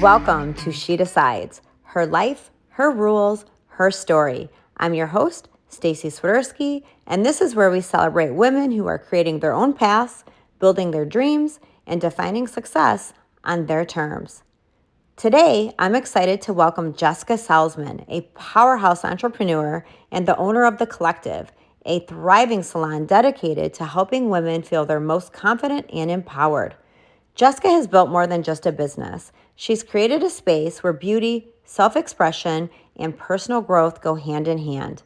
Welcome to She Decides, her life, her rules, her story. I'm your host, Stacy Swiderski, and this is where we celebrate women who are creating their own paths, building their dreams, and defining success on their terms. Today, I'm excited to welcome Jessica Salzman, a powerhouse entrepreneur and the owner of The Collective, a thriving salon dedicated to helping women feel their most confident and empowered. Jessica has built more than just a business. She's created a space where beauty, self-expression, and personal growth go hand in hand.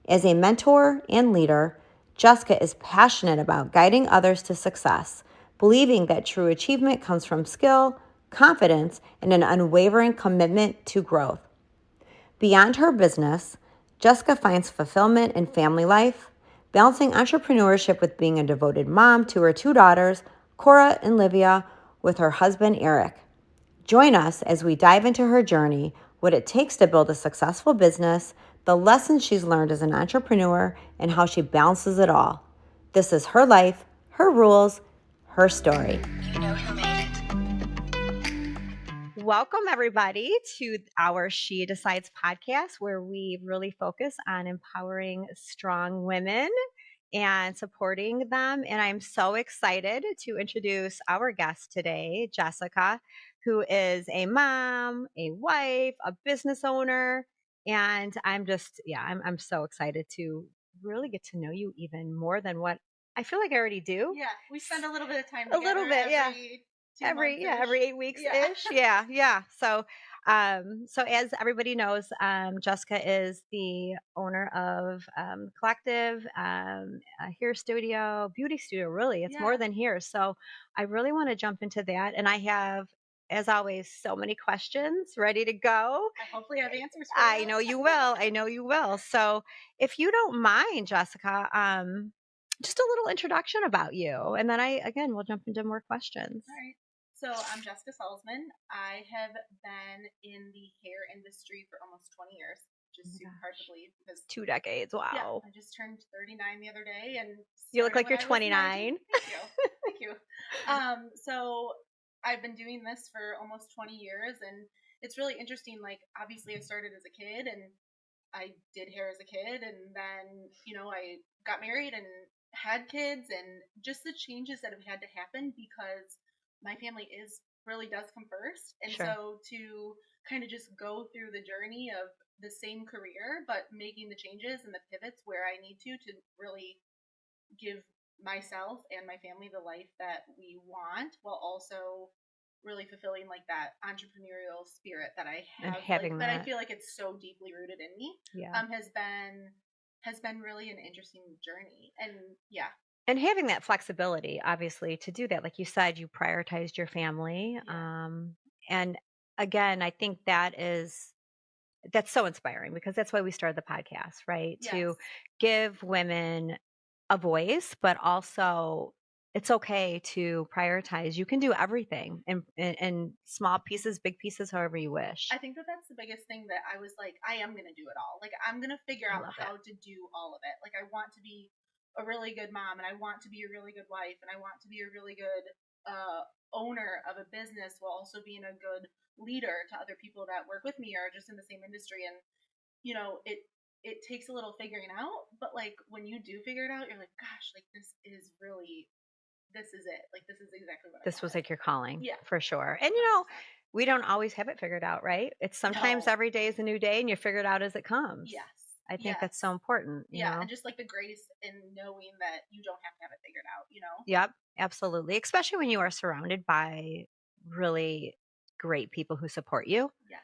As a mentor and leader, Jessica is passionate about guiding others to success, believing that true achievement comes from skill, confidence, and an unwavering commitment to growth. Beyond her business, Jessica finds fulfillment in family life, balancing entrepreneurship with being a devoted mom to her two daughters, Cora and Livia, with her husband, Eric. Join us as we dive into her journey, what it takes to build a successful business, the lessons she's learned as an entrepreneur, and how she balances it all. This is her life, her rules, her story. Welcome, everybody, to our She Decides podcast, where we really focus on empowering strong women and supporting them. And I'm so excited to introduce our guest today, Jessica, who is a mom, a wife, a business owner. And I'm so excited to really get to know you even more than what I feel like I already do. Yeah, we spend a little bit of time A together. little bit, yeah. Every 8 weeks ish. Yeah. So as everybody knows, Jessica is the owner of Collective, a hair studio, beauty studio. Really, it's more than hair. So I really want to jump into that, and I have, as always, so many questions ready to go. I hopefully have answers for I you. know you will. I know you will. So if you don't mind, Jessica, just a little introduction about you, and then we'll jump into more questions. All right. So I'm Jessica Salzman. I have been in the hair industry for almost 20 years, which is super hard to believe because 2 decades. Wow. Yeah, I just turned 39 the other day, and You look like you're started when I 29. was 19. Thank you. So I've been doing this for almost 20 years, and it's really interesting. Like, obviously, I started as a kid, and I did hair as a kid, and then I got married and had kids, and just the changes that have had to happen because my family really does come first, and Sure. so to kind of just go through the journey of the same career but making the changes and the pivots where I need to really give myself and my family the life that we want, while also really fulfilling like that entrepreneurial spirit that I have, And having that I that. feel like it's so deeply rooted in me. Yeah. Has been really an interesting journey, and yeah. And having that flexibility, obviously, to do that, like you said, you prioritized your family. Yeah. And again, I think that's so inspiring because that's why we started the podcast, right? Yes. To give women a voice, but also it's okay to prioritize. You can do everything in small pieces, big pieces, however you wish. I think that that's the biggest thing that I was like, I am going to do it all. Like, I'm going to figure out how to do all of it. Like, I want to be a really good mom, and I want to be a really good wife, and I want to be a really good owner of a business, while also being a good leader to other people that work with me or just in the same industry. And it takes a little figuring out, but like when you do figure it out, you're like, gosh, like this is it. Like, this is exactly what This was wanted. like your calling. Yeah, for sure. And we don't always have it figured out, right? It's sometimes No. every day is a new day and you figure it out as it comes. Yes. I think that's so important. You know? And just like the grace in knowing that you don't have to have it figured out, Yep, absolutely. Especially when you are surrounded by really great people who support you. Yes.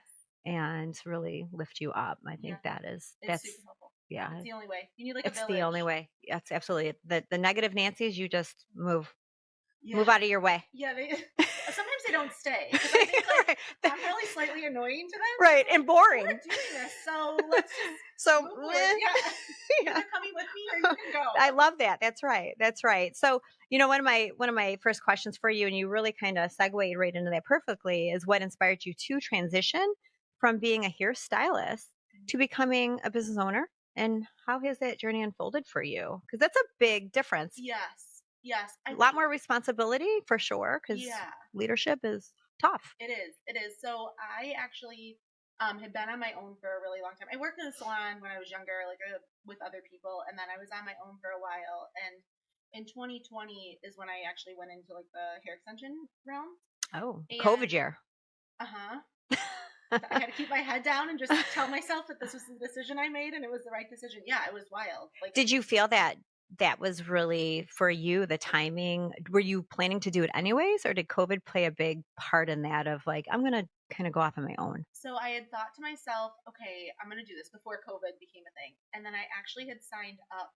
And really lift you up. I think that's super helpful. Yeah. It's the only way. You need like it's a village. the only way. That's absolutely the negative Nancy's. You just move out of your way. Yeah, sometimes they don't stay. I think like, I'm really slightly annoying to them. Right, and boring. We're doing this, so let's just so move forward. You're coming with me, or you can go. I love that. That's right. So one of my first questions for you, and you really kind of segued right into that perfectly, is what inspired you to transition from being a hairstylist to becoming a business owner, and how has that journey unfolded for you? Because that's a big difference. Yes. A lot more responsibility for sure, because leadership is tough. It is. It is. So I actually had been on my own for a really long time. I worked in a salon when I was younger, like with other people, and then I was on my own for a while. And in 2020 is when I actually went into like the hair extension realm. Oh, COVID And year. uh-huh. I had to keep my head down and just tell myself that this was the decision I made and it was the right decision. Yeah, it was wild. Like, Did you feel that that was really for you, the timing? Were you planning to do it anyways, or did COVID play a big part in that of like, I'm going to kind of go off on my own? so I had thought to myself, okay, I'm going to do this before COVID became a thing. And then I actually had signed up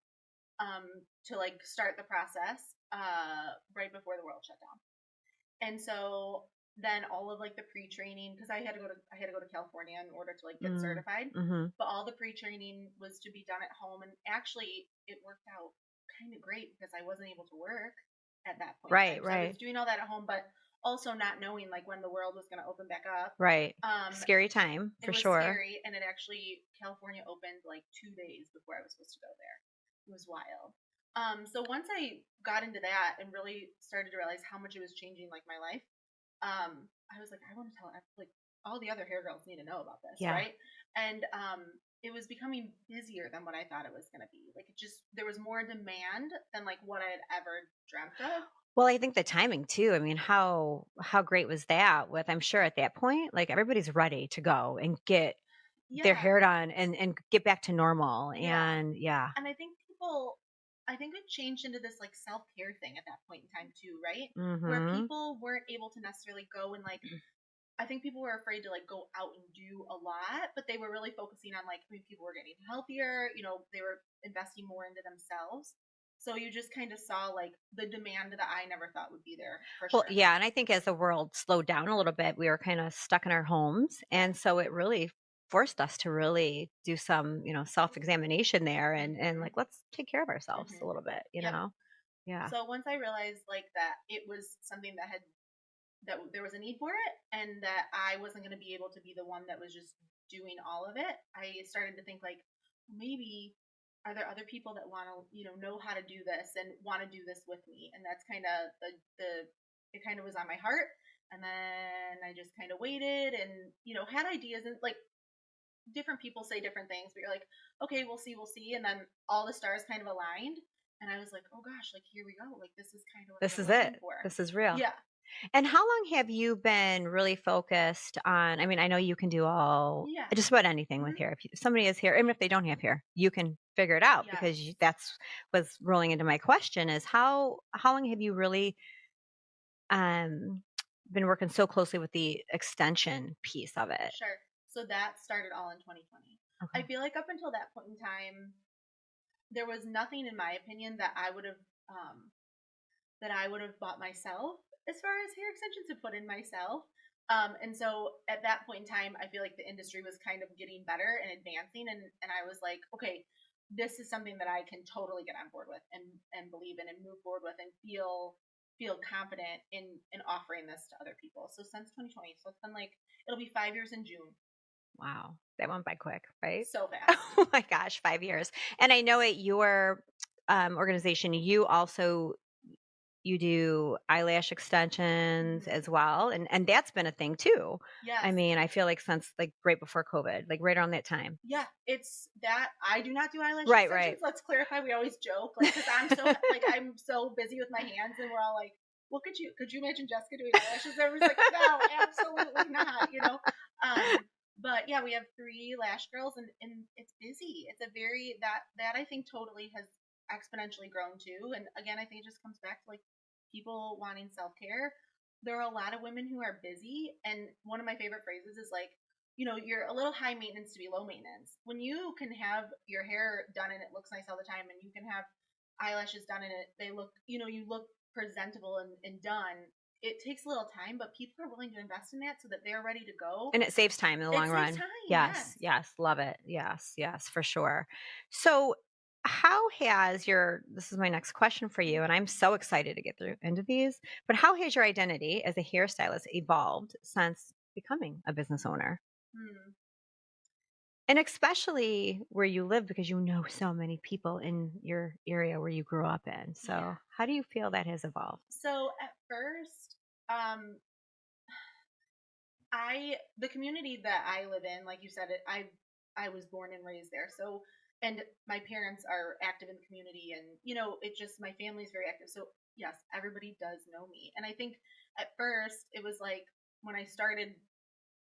to like start the process right before the world shut down. And so then all of like the pre-training, because I had to go to California in order to like get certified, Mm-hmm. but all the pre-training was to be done at home, and actually it worked out kind of great because I wasn't able to work at that point in Right, time. So I was right, doing all that at home, but also not knowing like when the world was going to open back up. right. Um, Scary time it for was sure. scary, and it actually California opened like 2 days before I was supposed to go there. It was wild. So once I got into that and really started to realize how much it was changing like my life, I was like, I want to tell like all the other hair girls need to know about this, Yeah. right? And it was becoming busier than what I thought it was going to be. Like it just there was more demand than like what I had ever dreamt of. Well, I think the timing too. I mean, how great was that with I'm sure at that point, like everybody's ready to go and get their Yeah, hair done and get back to normal. yeah. And yeah. And I think it changed into this like self care thing at that point in time too, right? Where Mm-hmm. people weren't able to necessarily go and like I think people were afraid to like go out and do a lot, but they were really focusing on like I mean, people were getting healthier, you know, they were investing more into themselves. So you just kind of saw like the demand that I never thought would be there for Well, sure. yeah, and I think as the world slowed down a little bit, we were kind of stuck in our homes, Yeah. and so it really forced us to really do some, self-examination there and Mhm. like let's take care of ourselves a Mhm. little bit, you Yep. know? Yeah. So once I realized like that it was something that there was a need for it and that I wasn't going to be able to be the one that was just doing all of it, I started to think like maybe are there other people that want to know how to do this and want to do this with me, and that's kind of the it kind of was on my heart. And then I just kind of waited and had ideas, and like different people say different things, but you're like, okay, we'll see, and then all the stars kind of aligned, and I was like, oh gosh, like here we go, like this is kind of what I've This been is looking it. for. This is real. Yeah. And how long have you been really focused on I mean, I know you can do all Yeah. just about anything with Hmm. hair. If somebody has hair, even if they don't have hair, you can figure it out because Yes. that's what's rolling into my question is how long have you really um been working so closely with the extension piece of it? Sure. So that started all in 2020. I Okay. feel like up until that point in time, there was nothing, in my opinion, um, that I would have bought myself as far as hair extensions to put in myself. And so at that point in time, I feel like the industry was kind of getting better and advancing, and I was like, okay, this is something that I can totally get on board with and believe in and move forward with and feel confident in offering this to other people. So since 2020, so it's been like it'll be 5 years in June. Wow. That went by quick, right? So fast. Oh my gosh, 5 years. And I know at your organization, you do eyelash extensions Hmm. as well, and that's been a thing too. I Yes. mean, I feel like since like right before COVID, like right around that time. Yeah, it's that I do not do eyelash Right, right. extensions. Let's clarify. We always joke, like, because I'm so busy with my hands, and we're all like, "Well, could you imagine Jessica doing eyelashes?" Everyone's like, "No, absolutely not," you know. But yeah, we have three lash girls, and it's busy. It's a very that I think totally has exponentially grown too. And again, I think it just comes back to like people wanting self care. There are a lot of women who are busy, and one of my favorite phrases is like you're a little high maintenance to be low maintenance. When you can have your hair done and it looks nice all the time, and you can have eyelashes done and they look, you look presentable and done. It takes a little time, but people are willing to invest in that so that they're ready to go. And it saves time in the It long saves run. time, yes. Yes, yes, love it. Yes, yes, for sure. So, how has your this is my next question for you, and I'm so excited to get through into these, but how has your identity as a hairstylist evolved since becoming a business owner? Hmm. And especially where you live because you know so many people in your area where you grew up in. Yeah. So, how do you feel that has evolved? So at first, um, the community that I live in, like you said, I was born and raised there. So, and my parents are active in the community, and it just my family's very active. So yes, everybody does know me. And I think at first it was like when I started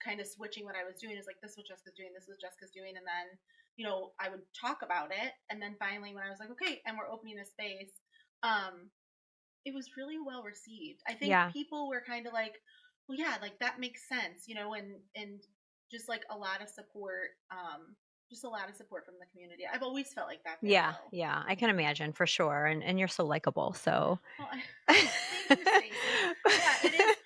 kind of switching what I was doing, is like this is what Jessica's doing, this is what Jessica's doing, and then I would talk about it, and then finally when I was like, okay, and we're opening a space, um, it was really well received. I think Yeah. people were kind of like, well, yeah, like that makes sense, and just like a lot of support, just a lot of support from the community. I've always felt like that there, Yeah. though. Yeah. I can imagine for sure. And you're so likable. So Well, thank you, Stacey. Yeah, it is.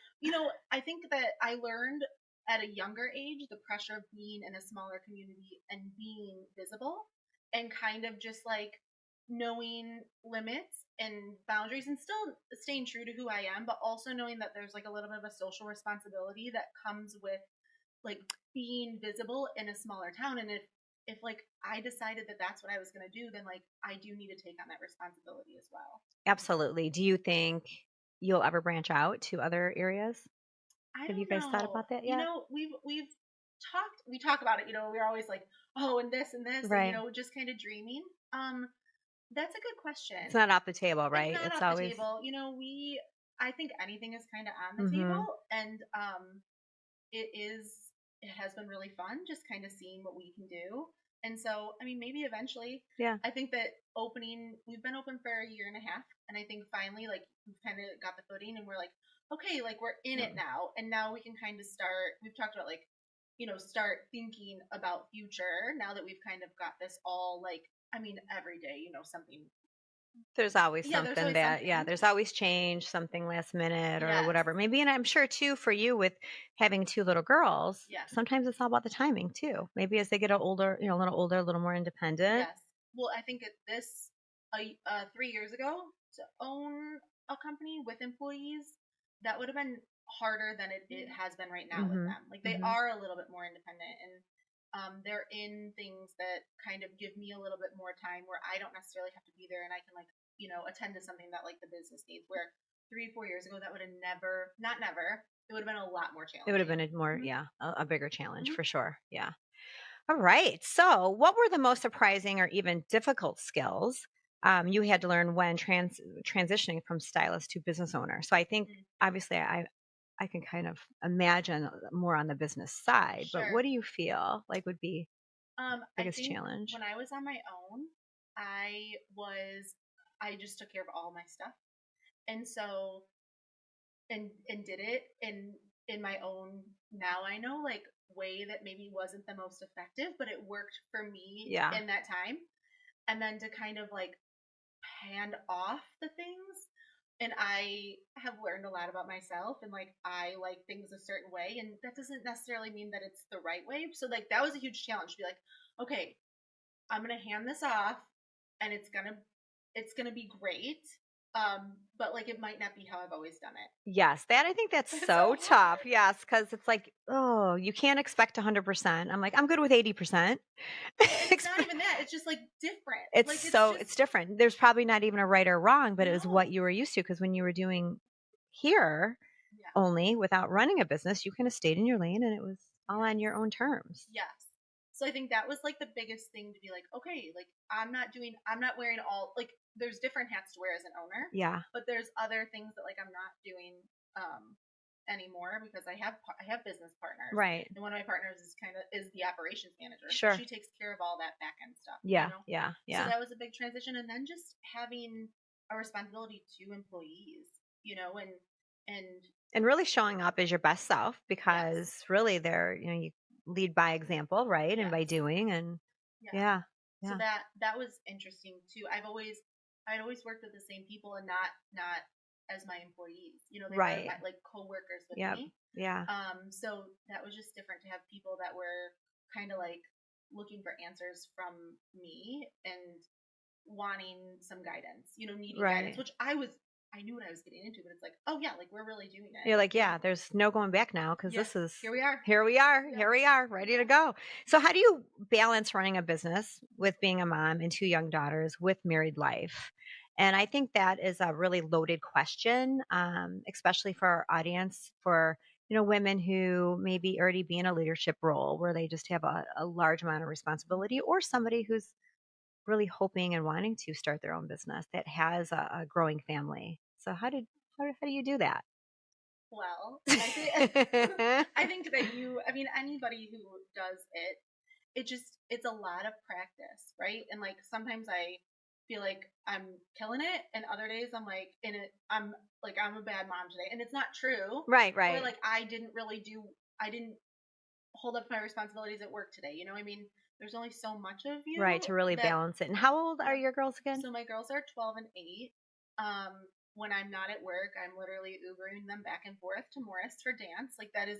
I think that I learned at a younger age the pressure of being in a smaller community and being visible, and kind of just like knowing limits and boundaries, and still staying true to who I am, but also knowing that there's like a little bit of a social responsibility that comes with like being visible in a smaller town. And if like I decided that that's what I was going to do, then like I do need to take on that responsibility as well. absolutely. Do you think you'll ever branch out to other areas? I Have you don't guys thought know. about that yet? We've we talk about it. We're always like, oh, and this, and Right. just kind of dreaming. Um, that's a good It's question. not off the table, It's right? not It's off the always table. I think anything is kind of on the mhm. table, and it is it has been really fun just kind of seeing what we can do. And so, I mean, maybe eventually, Yeah. I think that we've been open for a year and a half, and I think finally, like, we've kind of got the footing, and we're like, okay, like we're in Yeah. it now, and now we can kind of start. We've talked about like, start thinking about future now that we've kind of got this all like, I mean, every day, something. There's always Yeah, there's something always that something. there's always change, something last minute or Yes, whatever. Maybe and I'm sure too for you with having 2 little girls, yes. sometimes it's all about the timing too. Maybe as they get older, a little older, a little more independent. Yes. Well, I think at this 3 years ago, to own a company with employees, that would have been harder than it has been right now with Mhm. them. Like they Mhm. are a little bit more independent, and they're in things that kind of give me a little bit more time where I don't necessarily have to be there, and I can like attend to something that like the business needs. Where 3 4 years ago, that would have never, not never, it would have been a lot more It would have been challenging. a more Hmm. a bigger challenge Hmm. for sure. Yeah. All right. So, what were the most surprising or even difficult skills you had to learn when transitioning from stylist to business owner? So, I think Mm. obviously I can kind of imagine more on the business side, but what Sure. do you feel like would be I biggest think challenge? when I was on my own, I was I just took care of all my stuff. And so and did it in my own, now I know, like, way that maybe wasn't the most effective, but it worked for me Yeah. in that time. And then to kind of like hand off the things, and I have learned a lot about myself, and like I like things a certain way, and that doesn't necessarily mean that it's the right way. So like that was a huge challenge to be like, okay, I'm gonna hand this off, and it's gonna be great. But like it might not be how I've always done it. Yes, that I think that's It's so so tough. hard. Yes, because it's like, oh, you can't expect 100%. I'm like, I'm good with 80%. Well, and it's not even that. It's just like different. Like it's just It's different. There's probably not even a right or wrong, but it was what no. you were used to. Because when you were doing here Yeah. only without running a business, you kind of stayed in your lane and it was all on Yes. your own terms. Yes. So I think that was like the biggest thing, to be like, okay, like I'm not wearing all, like, there's different hats to wear as an owner, Yeah. but there's other things that like I'm not doing anymore, because I have business partners, Right. and one of my partners is the operations manager, so Sure. she takes care of all that back end stuff, Yeah. Yeah. So Yeah. that was a big transition, and then just having a responsibility to employees, and And really showing up as your best self yes, because really they're, you lead by example, right? And by yes. doing and Yeah. yeah. So Yeah. that was interesting too. I'd always worked with the same people, and not as my employees. They were Right. my like coworkers with Yep. me. Yeah. So that was just different to have people that were kind of like looking for answers from me and wanting some guidance, needing guidance, Right. which I knew what I was getting into, but it's like, oh yeah, like we're really doing it. You're like, yeah, there's no going back now because Yeah, this is here we are. Yeah. here we are, ready to Yeah. go. So, how do you balance running a business with being a mom and 2 young daughters with married life? And I think that is a really loaded question, especially for our audience, for women who maybe already be in a leadership role where they just have a large amount of responsibility, or somebody who's really hoping and wanting to start their own business that has a growing family. So how do you do that? Well, I think I think that anybody who does it, it's a lot of practice, right? And like sometimes I feel like I'm killing it, and other days I'm like in it. I'm a bad mom today, and it's not true. Right, Or right. like I didn't hold up to my responsibilities at work today. There's only so much of Right, you to really that. balance it. And how old are Yeah. your girls again? So my girls are 12 and 8. When I'm not at work, I'm literally Ubering them back and forth to Morris for dance. Like that is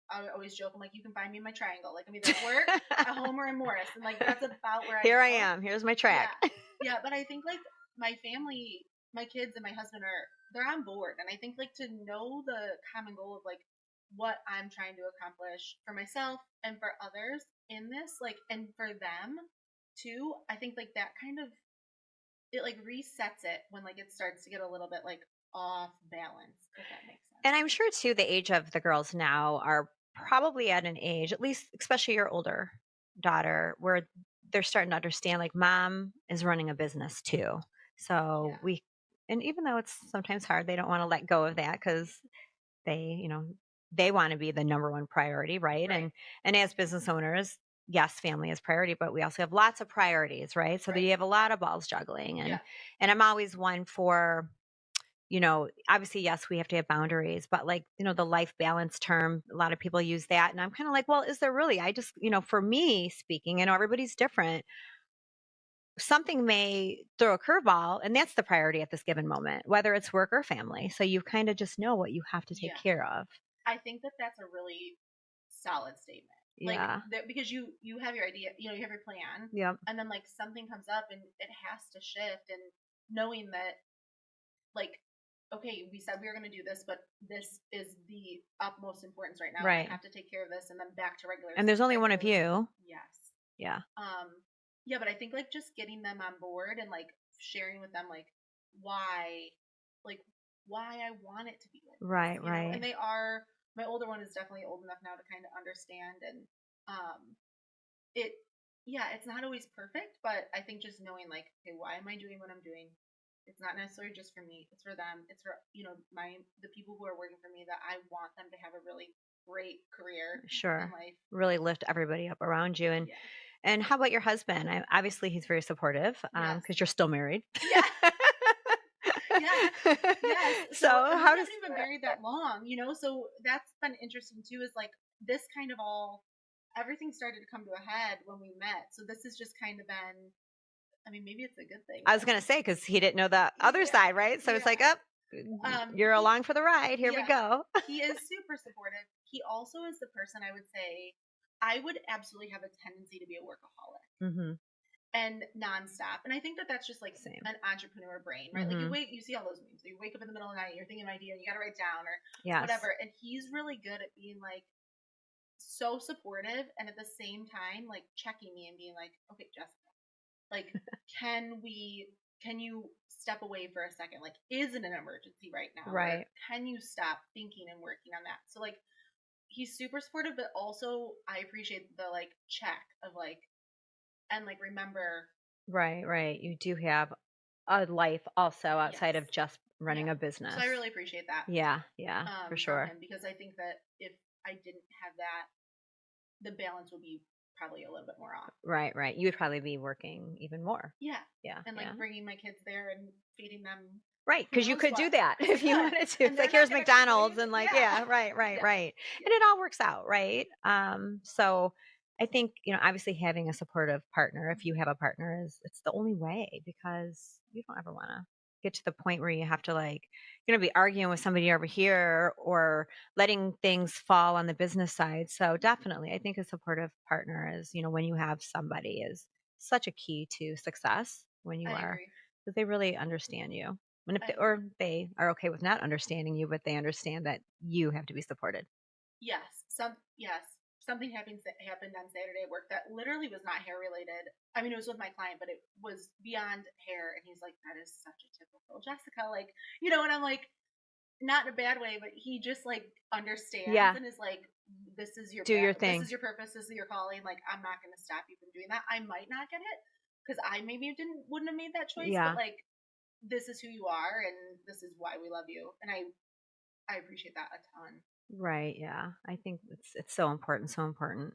I always joke, I'm like, you can find me in my triangle. Like I'm either at work, at home, or in Morris, and like that's about where I Here go. I am. Here's my track. Yeah, yeah. But I think like my family, my kids and my husband they're on board, and I think like to know the common goal of like what I'm trying to accomplish for myself and for others in this, like, and for them too. I think like that kind of it like resets it when like it starts to get a little bit like off balance, if that makes sense. And I'm sure too, the age of the girls now are probably at an age, at least especially your older daughter, where they're starting to understand like mom is running a business too. So Yeah. and even though it's sometimes hard, they don't want to let go of that because they want to be the number one priority, right? Right. And as business owners, yes, family is priority, but we also have lots of priorities, right? So that Right. you have a lot of balls juggling. Yeah. And I'm always one for, obviously, yes, we have to have boundaries, but like, the life balance term, a lot of people use that. And I'm kind of like, well, is there really? I just, for me speaking, everybody's different. Something may throw a curveball, and that's the priority at this given moment, whether it's work or family. So you kind of just know what you have to take Yeah. care of. I think that that's a really solid statement. Like Yeah. because you have your idea, you have your plan, Yep. and then like something comes up and it has to shift, and knowing that like okay, we said we were going to do this, but this is the utmost importance right now. And Right. I have to take care of this, and then back to regular. And there's only one of you. Yes. Yeah. Yeah, but I think like just getting them on board and like sharing with them why like why I want it to be like Right, this, right. and my older one is definitely old enough now to kind of understand, and it yeah, it's not always perfect, but I think just knowing like, okay, why am I doing what I'm doing? It's not necessarily just for me, it's for them, it's for the people who are working for me, that I want them to have a really great career Sure. in life. Really lift everybody up around you. Yeah. And how about your husband? Obviously, he's very supportive Yes. because you're still married. Yeah. Yes. Yes. So So, and we how does haven't even married that long, so that's been interesting too, is like this kind of everything started to come to a head when we met. So this has just kind of been, maybe it's a good thing. I was going to say, because he didn't know the other side, right? So it's like, Yeah. you're along for the ride. Here we Yeah. go. He is super supportive. He also is the person I would say I would absolutely have a tendency to be a workaholic. Mm-hmm. And nonstop. And I think that that's just like Same. an entrepreneur brain, right? Mm-hmm. Like you see all those memes. You wake up in the middle of the night, you're thinking of an idea, and you got to write down or Yes. whatever. And he's really good at being like so supportive, and at the same time like checking me and being like, okay, Jessica, like can you step away for a second? Like, is it an emergency right now? Right. Or can you stop thinking and working on that? So like he's super supportive, but also I appreciate the like check of like, and like remember. Right. You do have a life also outside Yes. of just running a business. So I really appreciate that. Yeah, for sure. From him, because I think that if I didn't have that, the balance would be probably a little bit more off. Right. You would probably be working even more. Yeah. Yeah. And like bringing my kids there and feeding them. Right, because you could do that if you wanted to. It's like, here's McDonald's and like, yeah, right. And it all works out, right? So I think, obviously having a supportive partner, if you have a partner, it's the only way, because you don't ever want to get to the point where you have to like, be arguing with somebody over here or letting things fall on the business side. So definitely, I think a supportive partner is, when you have somebody, is such a key to success when you are, because they really understand you. And they are okay with not understanding you, but they understand that you have to be supported. Yes. Something happened on Saturday at work that literally was not hair related. It was with my client, but it was beyond hair. And he's like, that is such a typical Jessica. Like, and I'm like, not in a bad way, but he just like understands Yeah. and is like, this is your Do your path, thing. this is your purpose, this is your calling. Like, I'm not going to stop you from doing that. I might not get it because I maybe wouldn't have made that choice, Yeah. but like, this is who you are and this is why we love you. And I appreciate that a ton. Right. Yeah. I think it's so important. So important.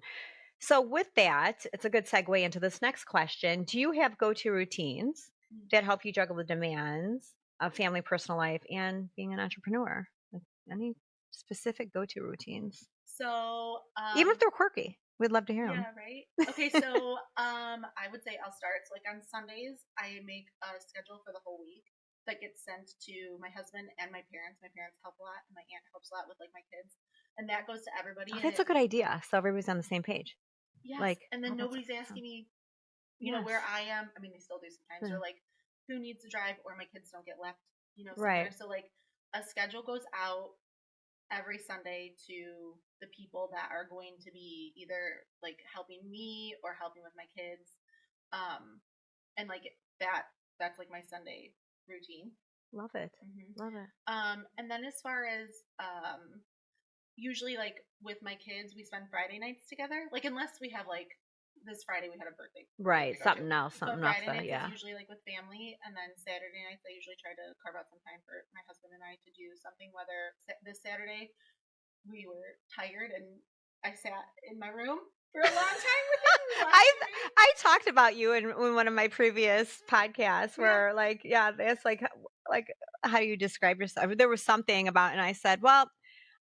So with that, it's a good segue into this next question. Do you have go-to routines that help you juggle the demands of family, personal life, and being an entrepreneur? Like, any specific go-to routines? So, Even if they're quirky, we'd love to hear them. yeah, right. Okay, so I would say I'll start. So like on Sundays, I make a schedule for the whole week that gets sent to my husband and my parents. My parents help a lot, and my aunt helps a lot with like my kids, and that goes to everybody. Oh, And that's a good idea. So everybody's on the same page. yes, Like, and then oh, that's nobody's awesome. asking me, Yes. where I am. I mean, they still do sometimes, Yeah. or like who needs to drive, or my kids don't get left, Right. somewhere. So like a schedule goes out every Sunday to the people that are going to be either like helping me or helping with my kids. And like that's like my Sunday routine. Love it. Love it. And then as far as usually like with my kids, we spend Friday nights together. Like unless we have like this Friday we had a birthday. Right. to go to. Something else. But Something else. Friday nights Yeah. is usually like with family, and then Saturday nights I usually try to carve out some time for my husband and I to do something. Whether this Saturday we were tired and I sat in my room for a long time with him. I talked about you in one of my previous podcasts where it's like how do you describe yourself? There was something about, and I said, well,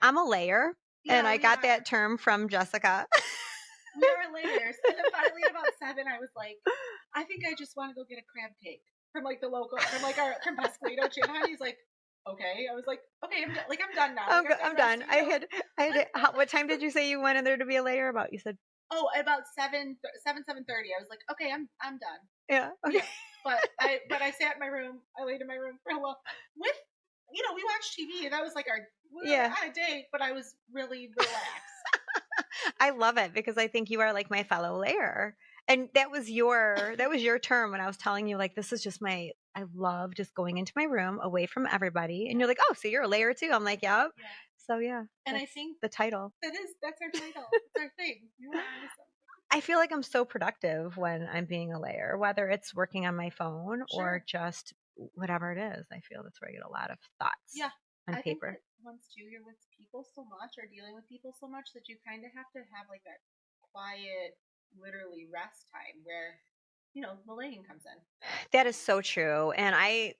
I'm a layer, and I got that term from Jessica. We are layers. And then finally at about 7, I was like, I think I just want to go get a crab cake from like the local, from Pasquito Chin. He's like, okay. I was like, okay, I'm done now. Like, I'm done. I had what time did you say you went in there to be a layer about? You said, oh, about 7:30. I was like, okay, I'm done. Yeah. Okay. Yeah. But I sat in my room. I laid in my room for a while with, we watched TV, and that was like we were on a date, but I was really relaxed. I love it because I think you are like my fellow layer. And that was your term when I was telling you, like, this is just I love just going into my room away from everybody. And you're like, oh, so you're a layer too. I'm like, yep. Yeah. So yeah. And I think the title. That's our title. It's our thing. I feel like I'm so productive when I'm being a layer, whether it's working on my phone or just whatever it is. I feel that's where I get a lot of thoughts on paper. Think that once too, you're with people so much or dealing with people so much that you kind of have to have like that quiet, literally rest time where, the laying comes in. That is so true. And I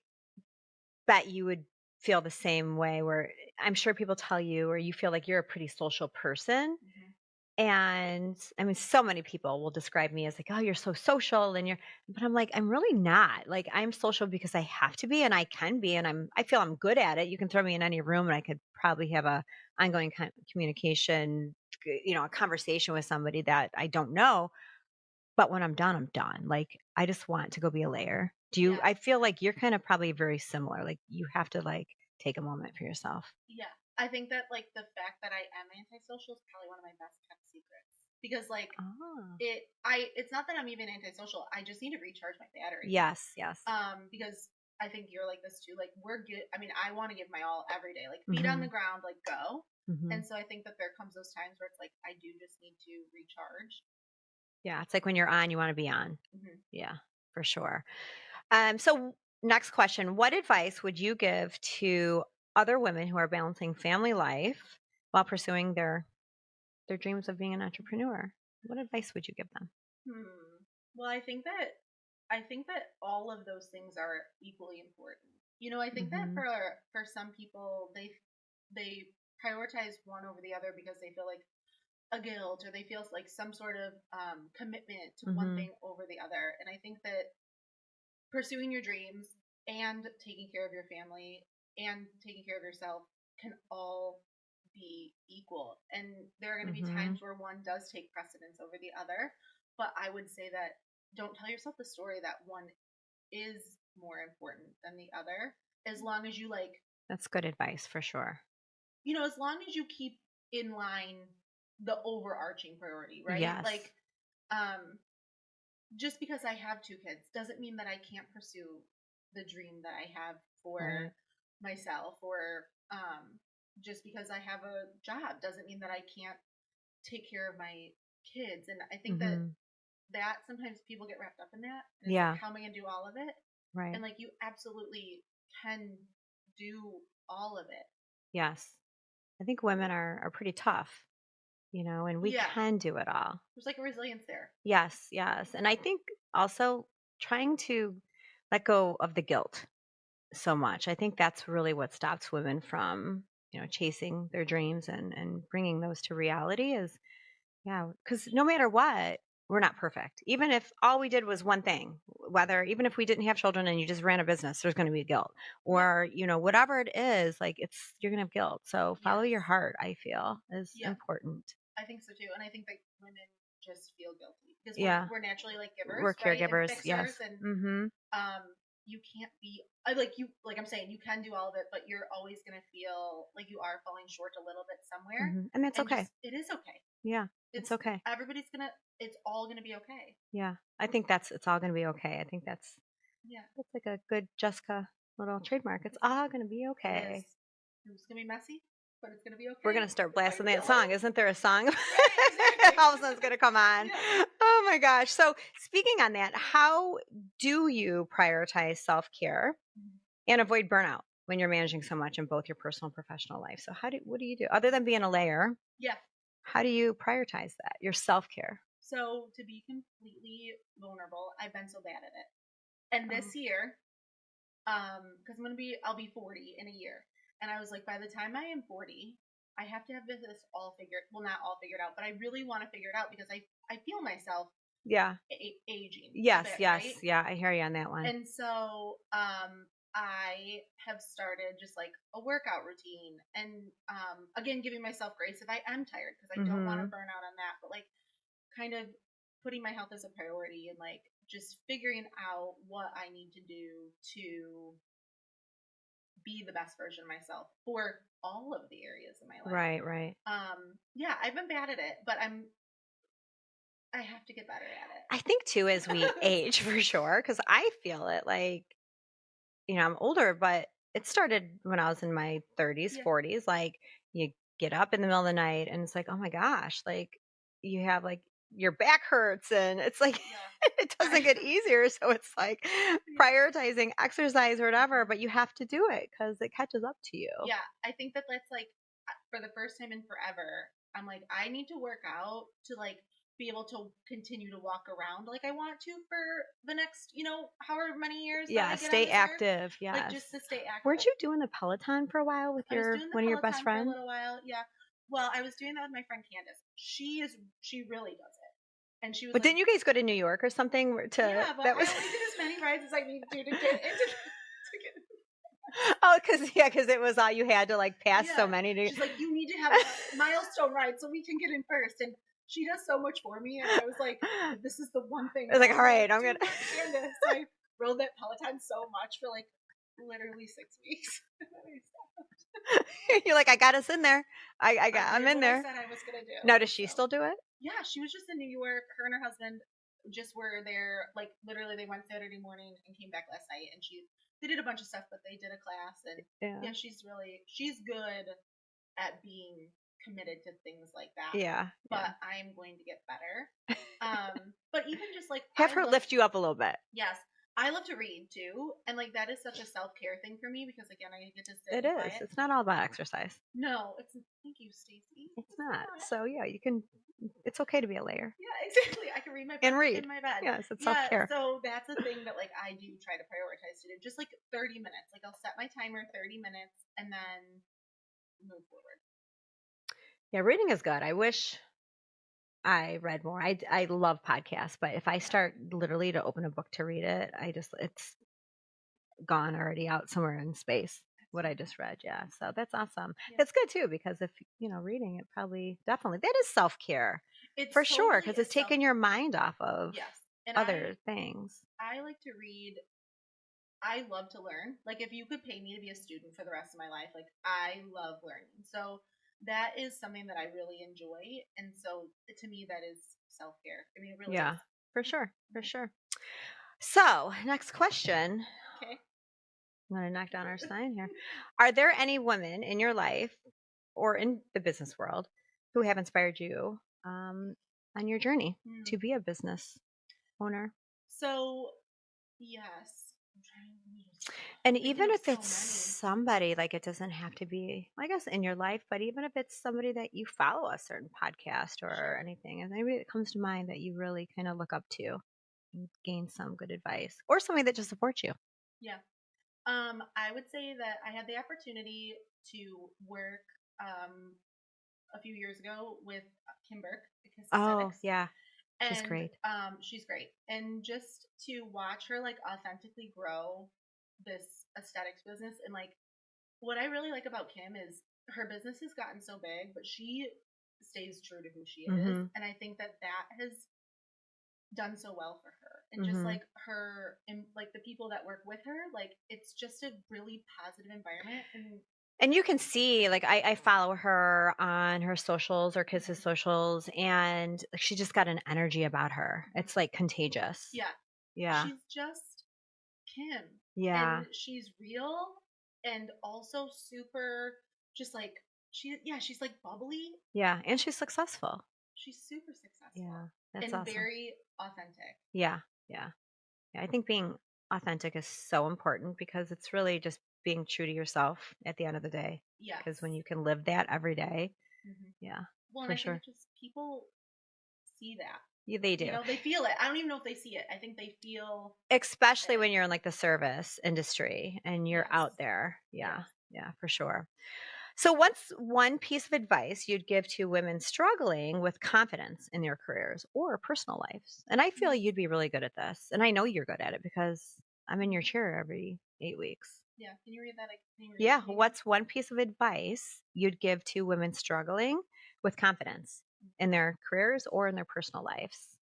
bet you would feel the same way where I'm sure people tell you or you feel like you're a pretty social person. Mm-hmm. And I mean, so many people will describe me as like, oh, you're so social but I'm like, I'm really not. Like, I'm social because I have to be and I can be, and I feel I'm good at it. You can throw me in any room and I could probably have a ongoing communication, a conversation with somebody that I don't know. But when I'm done, I'm done. Like, I just want to go be a layer. I feel like you're kind of probably very similar. Like, you have to like take a moment for yourself. Yeah. I think that like the fact that I am antisocial is probably one of my best kept secrets because like it's not that I'm even antisocial. I just need to recharge my battery. Yes. Because I think you're like this too. Like we're good. I mean, I want to give my all every day, like feet on the ground, like go. Mm-hmm. And so I think that there comes those times where it's like, I do just need to recharge. Yeah. It's like when you're on, you want to be on. Mm-hmm. Yeah, for sure. So next question, what advice would you give to other women who are balancing family life while pursuing their dreams of being an entrepreneur? What advice would you give them? Well, I think that all of those things are equally important. I think that for some people they prioritize one over the other because they feel like a guilt or they feel like some sort of commitment to one thing over the other. And I think that pursuing your dreams and taking care of your family and taking care of yourself can all be equal. And there are going to be times where one does take precedence over the other. But I would say that don't tell yourself the story that one is more important than the other. As long as you that's good advice for sure. As long as you keep in line the overarching priority, right? Yes. Like, just because I have 2 kids doesn't mean that I can't pursue the dream that I have for myself, or just because I have a job doesn't mean that I can't take care of my kids. And I think that sometimes people get wrapped up in that. And it's like, how am I going to do all of it? Right. And like, you absolutely can do all of it. Yes. I think women are pretty tough, and we can do it all. There's like a resilience there. Yes, yes. And I think also trying to let go of the guilt so much. I think that's really what stops women from, chasing their dreams and bringing those to reality is, because no matter what, we're not perfect. Even if all we did was one thing, even if we didn't have children and you just ran a business, there's going to be guilt, or, whatever it is, like you're going to have guilt. So follow your heart, I feel, is important. I think so too. And I think that women just feel guilty because we're naturally like givers, we're caregivers, right? And yes. And mm-hmm. You can't be like I'm saying, you can do all of it, but you're always going to feel like you are falling short a little bit somewhere. And that's okay. It is okay. Yeah, it's okay. It's all going to be okay. Yeah, I think it's all going to be okay. I think that's like a good Jessica little trademark. It's all going to be okay. It's going to be messy, but it's going to be okay. We're going to start blasting that song. Isn't there a song? Right, all of a sudden it's going to come on. Yeah. Oh my gosh. So speaking on that, how do you prioritize self-care and avoid burnout when you're managing so much in both your personal and professional life? So what do you do other than being a layer? Yeah. How do you prioritize that, your self-care? So to be completely vulnerable, I've been so bad at it. And this year, because I'll be 40 in a year. And I was like, by the time I am 40, I have to have this all not all figured out, but I really want to figure it out because I feel myself aging. Yes, bit, yes. Right? Yeah, I hear you on that one. And so I have started just like a workout routine and again, giving myself grace if I am tired because I don't want to burn out on that, but like kind of putting my health as a priority and like just figuring out what I need to do to be the best version of myself for all of the areas of my life. Right. Yeah, I've been bad at it, but I have to get better at it. I think too, as we age, for sure, because I feel it like, I'm older, but it started when I was in my 30s, 40s. Like you get up in the middle of the night and it's like, oh my gosh, like you have like your back hurts and it's like it doesn't get easier. So it's like prioritizing exercise or whatever, but you have to do it because it catches up to you. Yeah, I think that's like for the first time in forever, I'm like, I need to work out to like be able to continue to walk around like I want to for the next, however many years. Yeah, stay active. Yeah, like just to stay active. Weren't you doing the Peloton for a while with one of your best friends? For a little while, yeah. Well, I was doing that with my friend Candace. She really does it, and she was. But didn't you guys go to New York or something? Yeah, but I only did as many rides as I needed to get into. Oh, because it was all you had to like pass so many. She's like, you need to have a milestone ride so we can get in first, and she does so much for me. And I was like, this is the one thing. I was like, all right, I'm gonna. Candace. So I rode that Peloton so much for like literally 6 weeks. You're like, I got us in there. I'm in there. I said I was gonna do. Now, does she still do it? Yeah, she was just in New York. Her and her husband just were there. Like literally, they went Saturday morning and came back last night. And they did a bunch of stuff, but they did a class. And she's good at being committed to things like that. Yeah. But I'm going to get better. But even just like have her lift you up a little bit. Yes. I love to read too, and like that is such a self-care thing for me because again, I get to sit. It is. Quiet. It's not all about exercise. No, it's. Thank you, Stacey. It's not. So yeah, you can. It's okay to be a layer. Yeah, exactly. I can read my book and read in my bed. Yes, it's self-care. So that's a thing that like I do try to prioritize to do. Just like 30 minutes. Like I'll set my timer 30 minutes and then move forward. Yeah, reading is good. I wish I read more. I love podcasts, but if I start literally to open a book to read it, it's gone already out somewhere in space. What I just read, yeah. So that's awesome. Yeah. That's good too because if reading it, probably definitely that is self care for sure because it's taking your mind off of other things. I like to read. I love to learn. Like if you could pay me to be a student for the rest of my life, like I love learning. So that is something that I really enjoy. And so to me, that is self-care. I mean, it really is. For sure. So next question. Okay. I'm going to knock down our sign here. Are there any women in your life or in the business world who have inspired you on your journey to be a business owner? So, yes. I'm trying to And thinking even of if so it's many. somebody, like it doesn't have to be, I guess, in your life, but even if it's somebody that you follow a certain podcast or Sure. anything, and anybody that comes to mind that you really kind of look up to and gain some good advice, or somebody that just supports you. Yeah. I would say that I had the opportunity to work a few years ago with Kim Burke, Kiss Oh, Aesthetics, yeah. She's and great. she's great. And just to watch her like authentically grow this aesthetics business, and like what I really like about Kim is her business has gotten so big, but she stays true to who she is, Mm-hmm. and I think that that has done so well for her. And just Mm-hmm. like her and like the people that work with her, like it's just a really positive environment. And you can see, like, I follow her on her socials or Kiss's socials, and she just got an energy about her. It's like contagious. Yeah, Yeah. she's just Kim, and Yeah. she's real and also super just like she's like bubbly. Yeah. And she's successful. She's super Yeah. successful That's and awesome. very authentic. Yeah. Yeah. Yeah, I think being authentic is so important because it's really just being true to yourself at the end of the day. Because when Yes. you can live that every day, yeah, Well, and for I think sure. it just people see that. Yeah, they You do. know, they feel it. I don't even know if they see it. I think they feel Especially it. when you're in like the service industry and you're Yes. out there. Yeah. Yes. Yeah, for sure. So, what's one piece of advice you'd give to women struggling with confidence in their careers or personal lives? And I feel you'd be really good at this. And I know you're good at it because I'm in your chair every 8 weeks. Yeah. Can you read that? Can you read it Yeah. to me again? What's one piece of advice you'd give to women struggling with confidence in their careers or in their personal lives?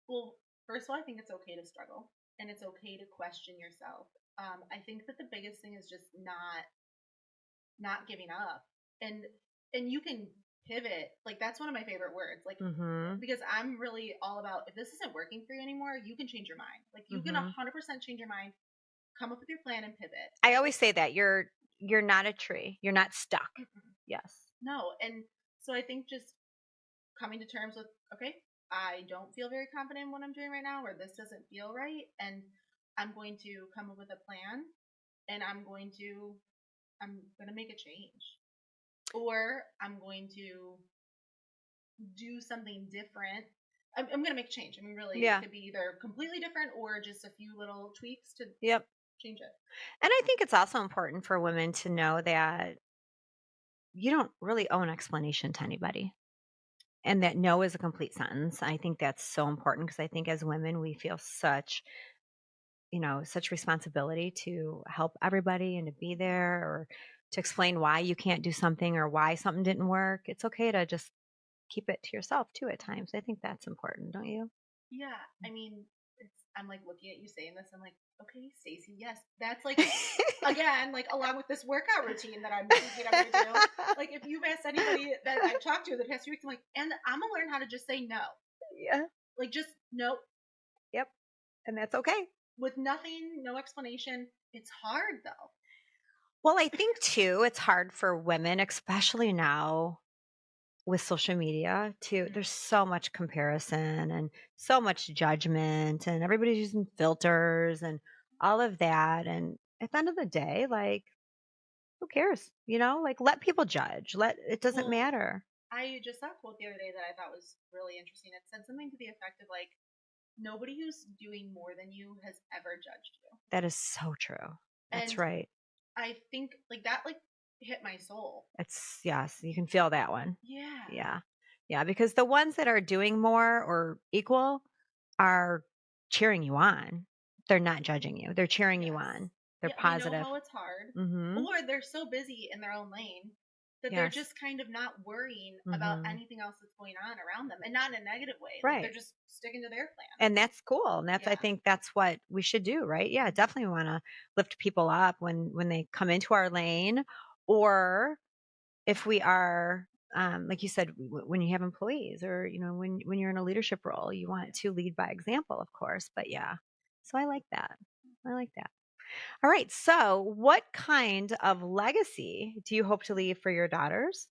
Well, first of all, I think it's okay to struggle and it's okay to question yourself. I think that the biggest thing is just not giving up, and you can pivot. Like that's one of my favorite words. Like Mm-hmm. because I'm really all about if this isn't working for you anymore, you can change your mind. Like you can Mm-hmm. 100% change your mind, come up with your plan and pivot. I always say that you're not a tree. You're not stuck. Yes. No, and so I think just coming to terms with okay, I don't feel very confident in what I'm doing right now, or this doesn't feel right, and I'm going to come up with a plan, and I'm going to make a change, or I'm going to do something different. I'm going to make a change. I mean, really, it Yeah. could be either completely different or just a few little tweaks to Yep. change it. And I think it's also important for women to know that you don't really owe an explanation to anybody and that no is a complete sentence. I think that's so important because I think as women, we feel such responsibility to help everybody and to be there or to explain why you can't do something or why something didn't work. It's okay to just keep it to yourself too at times. I think that's important, don't you? Yeah, I mean, I'm like looking at you saying this. I'm like, okay, Stacey, yes, that's like again, like along with this workout routine that I'm thinking I'm gonna do. Like if you've asked anybody that I've talked to the past few weeks, I'm like, and I'm gonna learn how to just say no. Yeah. Like just no, Yep. And that's okay. with nothing, no explanation. It's hard though. Well, I think too, it's hard for women, especially now with social media too. There's so much comparison and so much judgment, and everybody's using filters and all of that. And at the end of the day, like, who cares? Like let people judge. It doesn't Well, matter. I just saw a quote the other day that I thought was really interesting. It said something to the effect of like, nobody who's doing more than you has ever judged you. That is so true. That's And right. I think like that like hit my soul. It's yes, you can feel that one. Yeah. Yeah. Yeah, because the ones that are doing more or equal are cheering you on. They're not judging you. They're cheering you Yes. on. They're Yeah, they know positive. how it's hard. Mhm. Or they're so busy in their own lane that they're Yes. just kind of not worrying about Mhm. anything else that's going on around them, and not in a negative way. Like they're Right. just sticking to their plan. And that's cool. And I Yeah. think that's what we should do, right? Yeah, definitely want to lift people up when they come into our lane, or if we are like you said, when you have employees, or when you're in a leadership role, you want to lead by example, of course. But yeah, so I like that. I like that. All right. So, what kind of legacy do you hope to leave for your daughters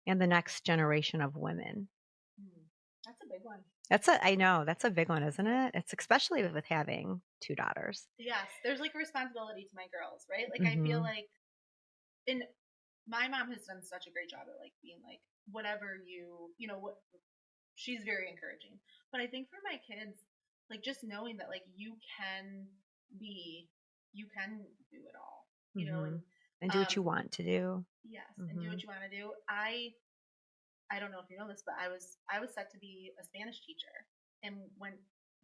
and the next generation of women? That's a big one. I know, that's a big one, isn't it? It's especially with having 2 daughters. Yes, there's like a responsibility to my girls, right? Like I feel like, and my mom has done such a great job at like being like, whatever you know, what she's very encouraging. But I think for my kids, like just knowing that like you can do it all, you know, And do what you want to do. yes, and do what you want to do. I don't know if you know this, but I was set to be a Spanish teacher, and went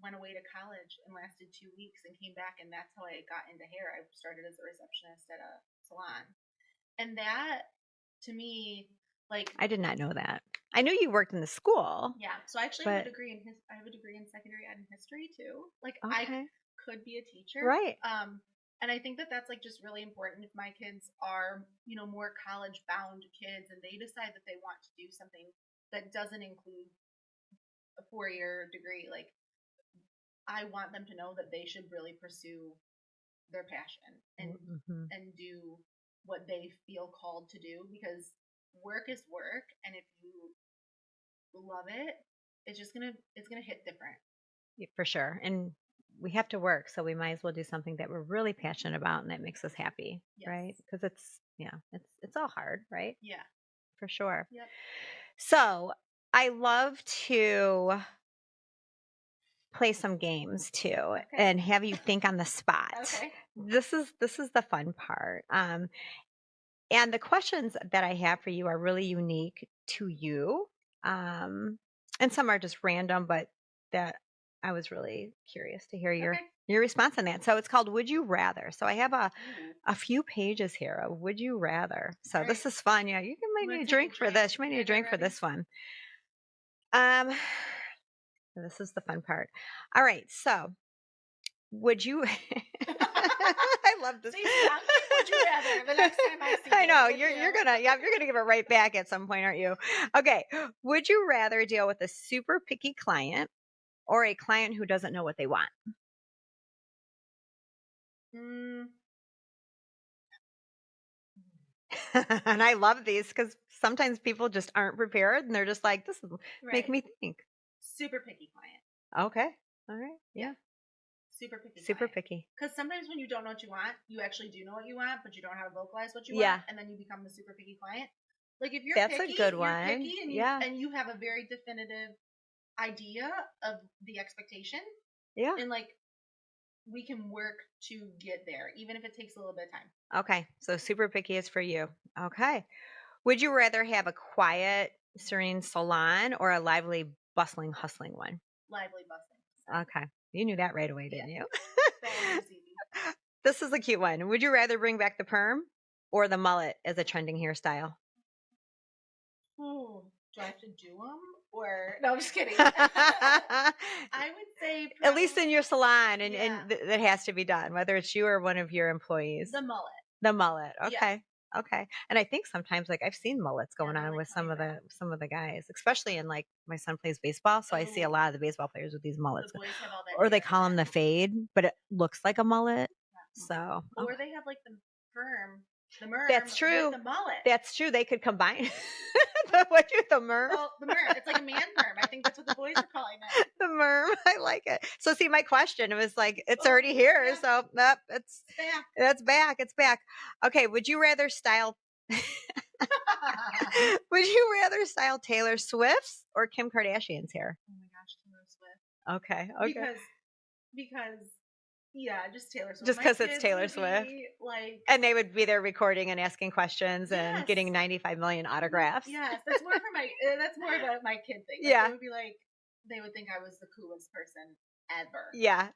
away to college and lasted 2 weeks and came back, and that's how I got into hair. I started as a receptionist at a salon, and that to me, like, I did not know that. I knew you worked in the school. yeah. So I actually have a degree in I have a degree in secondary ed and history too. Like I could be a teacher, right? And I think that that's like just really important if my kids are, you know, more college bound kids and they decide that they want to do something that doesn't include a 4-year degree. Like I want them to know that they should really pursue their passion and do what they feel called to do, because work is work, and if you love it, it's gonna hit different. Yeah, for sure. And we have to work, so we might as well do something that we're really passionate about and that makes us happy, right? Because it's all hard, right? Yeah, for sure. Yep. So I love to play some games too and have you think on the spot. Okay. This is the fun part. And the questions that I have for you are really unique to you. And some are just random, but that I was really curious to hear your response on that. So it's called Would You Rather. So I have a few pages here of Would You Rather. So this is fun. Yeah, you might need a drink for this. You might need a drink for this one. This is the fun part. All right. So would you I love this. Would you rather the next time I see you? I know you're gonna give it right back at some point, aren't you? Okay. Would you rather deal with a super picky client or a client who doesn't know what they want? And I love these because sometimes people just aren't prepared and they're just like, this will make me think. Super picky client. Okay. All right. Yeah. Super picky. Because sometimes when you don't know what you want, you actually do know what you want, but you don't know how to vocalize what you want, and then you become the super picky client. Like if you're That's picky, a good one. you're picky and you have a very definitive idea of the expectation. Yeah. And like we can work to get there, even if it takes a little bit of time. Okay. So super picky is for you. Okay. Would you rather have a quiet, serene salon or a lively, bustling, hustling one? Lively, bustling. Okay. You knew that right away, didn't you? This is a cute one. Would you rather bring back the perm or the mullet as a trending hairstyle? Do I have to do them? Or no, I'm just kidding. I would say at least in your salon, and that has to be done, whether it's you or one of your employees. The mullet. The mullet. Okay. Yeah. Okay. And I think sometimes like I've seen mullets going on with some of the guys, especially in like my son plays baseball. So I see a lot of the baseball players with these mullets, the boys have all that or they call them the fade, but it looks like a mullet. So, or they have like the perm. The merm. That's true. With the mullet. That's true. They could combine the merm. Well, the merm. It's like a man merm. I think that's what the boys are calling it. The merm. I like it. So see, my question, it was like, it's already here. Yeah. So nope, it's back. It's back. Okay. Would you rather style Taylor Swift's or Kim Kardashian's hair? Oh my gosh, Taylor Swift. Okay. Because yeah, just Taylor Swift. Just because it's Taylor Swift. And they would be there recording and asking questions and getting 95 million autographs. Yes, that's more of my kid thing. Like, yeah. They would be like, they would think I was the coolest person ever. Yeah.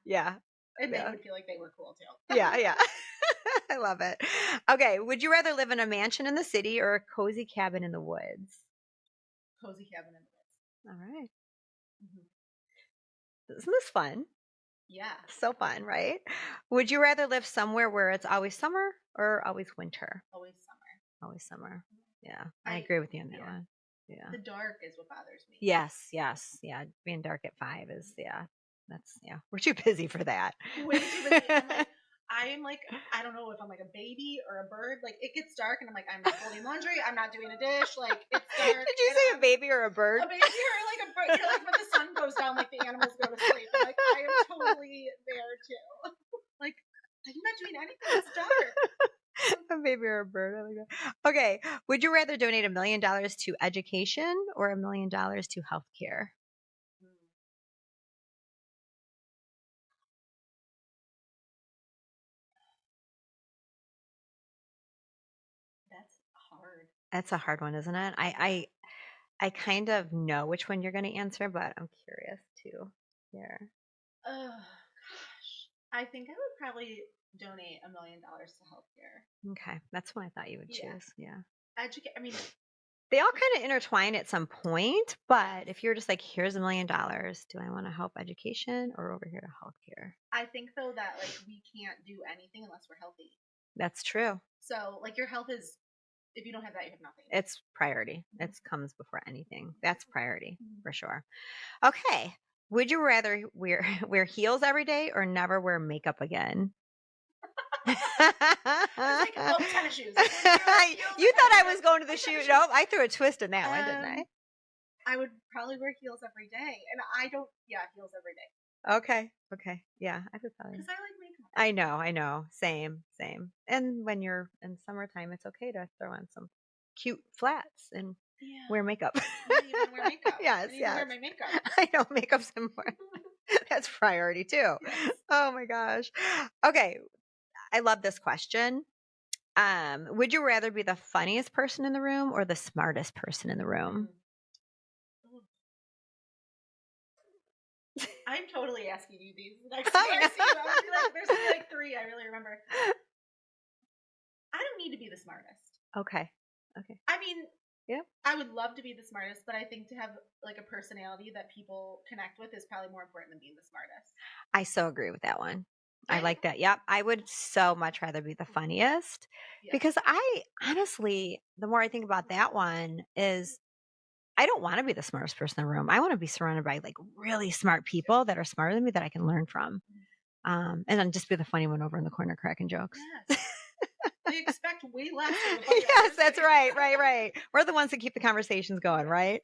And they would feel like they were cool too. Yeah. I love it. Okay, would you rather live in a mansion in the city or a cozy cabin in the woods? Cozy cabin in the woods. All right. Mm-hmm. Isn't this fun? Yeah. So fun, right? Would you rather live somewhere where it's always summer or always winter? Always summer. Always summer. Yeah. I agree with you on that one. Yeah. The dark is what bothers me. Yes. Yeah. Being dark at 5 is, we're too busy for that. Way too busy. I am like, I don't know if I'm like a baby or a bird. Like it gets dark and I'm like, I'm not folding laundry. I'm not doing a dish. Like it's dark. Did you say a baby or a bird? A baby or like a bird. You know, like when the sun goes down, like the animals go to sleep. I'm like, I am totally there too. Like I'm not doing anything. It's dark. A baby or a bird. I like that. Okay. Would you rather donate $1 million to education or $1 million to healthcare? That's hard. That's a hard one, isn't it? I kind of know which one you're going to answer, but I'm curious too. Yeah. Oh gosh, I think I would probably donate $1 million to healthcare. Okay, that's what I thought you would choose. Yeah. I mean, they all kind of intertwine at some point, but if you're just like, here's $1 million, do I want to help education or over here to healthcare? I think though that like we can't do anything unless we're healthy. That's true. So like your health is, if you don't have that, you have nothing. It's priority. It comes before anything. That's priority for sure. Okay. Would you rather wear heels every day or never wear makeup again? Like, oh, tennis shoes. You thought I was going to the shoe. No, I threw a twist in that one, didn't I? I would probably wear heels every day, and I don't. Yeah, heels every day. Okay. Yeah, I would probably. Because I like makeup. I know. Same. And when you're in summertime, it's okay to throw on some cute flats and wear makeup. Yeah, you want to wear makeup. Yes. Wear my makeup. I know makeup's important. That's priority too. Yes. Oh my gosh. Okay. I love this question. Would you rather be the funniest person in the room or the smartest person in the room? I'm totally asking you these. Next time I see you, there's like 3 I really remember. I don't need to be the smartest. Okay. I mean, yeah, I would love to be the smartest, but I think to have like a personality that people connect with is probably more important than being the smartest. I so agree with that one. I like that. Yep. I would so much rather be the funniest because I honestly, the more I think about that one is I don't want to be the smartest person in the room. I want to be surrounded by like really smart people that are smarter than me that I can learn from. And then just be the funny one over in the corner cracking jokes. Yes. They expect way less. Yes, that's right. We're the ones that keep the conversations going, right?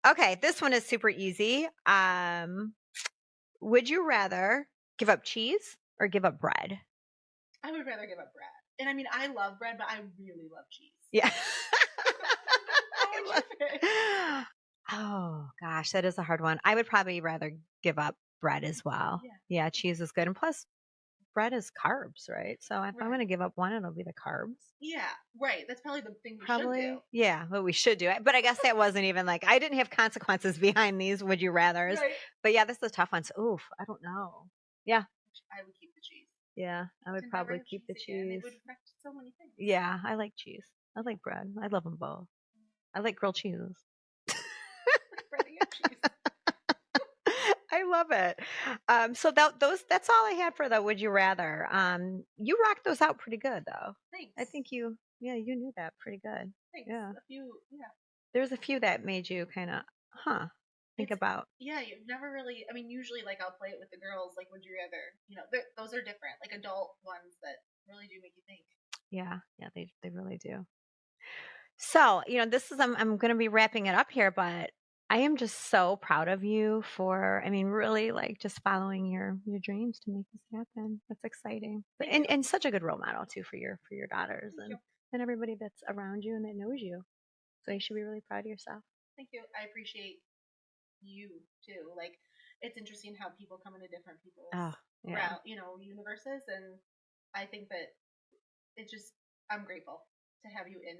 Okay, this one is super easy. Would you rather give up cheese or give up bread? I would rather give up bread. And I mean, I love bread, but I really love cheese. Yeah. Oh gosh, that is a hard one. I would probably rather give up bread as well. Yeah, cheese is good. And plus, bread is carbs, right? So if I'm going to give up one, it'll be the carbs. Yeah, right. That's probably the thing we should do. Yeah, what we should do. But I guess that wasn't even like, I didn't have consequences behind these would you rathers. Right. But yeah, this is a tough one. So, oof, I don't know. Yeah. I would keep the cheese. Yeah, I would probably keep the cheese. It would affect so many things. Yeah, I like cheese. I like bread. I love them both. I like grilled cheeses. Bread and cheese. I love it. So that's all I had for the would you rather. You rocked those out pretty good though. Thanks. I think you knew that pretty good. Thanks. Yeah. There's a few that made you kind of think about. Yeah, you've never really. I mean, usually like I'll play it with the girls. Like, would you rather? Those are different. Like adult ones that really do make you think. Yeah, they really do. So this is I'm going to be wrapping it up here, but I am just so proud of you for, really like just following your dreams to make this happen. That's exciting. And such a good role model too for your daughters and everybody that's around you and that knows you. So you should be really proud of yourself. Thank you. I appreciate you too. Like it's interesting how people come into different people's universes, and I think that I'm grateful to have you in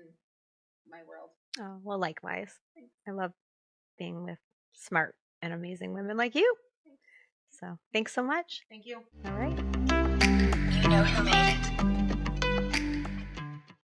my world. Oh, well, likewise. Thanks. I love being with smart and amazing women like you. Thanks. So thanks so much. Thank you. All right. You know who made